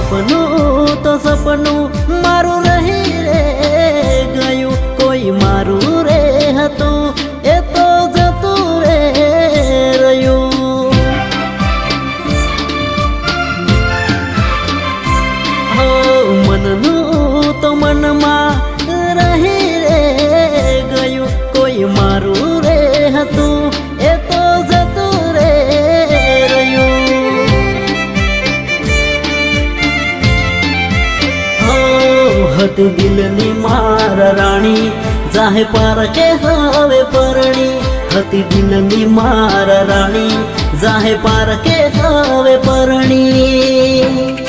સપનું તો સપનું મારું રહી રે ગયું, કોઈ મારું રે હતું એ તો જતું રે રહ્યું. હો મનનું તો મનમાં રહી રે ગયું, કોઈ મારું રે હતું એ તો જતું રે રહ્યું. હતી દિલની માર રાણી જાહે પારકે હવે પરણી, હતી દિલની માર રાણી જાહે પારકે હવે પરણી.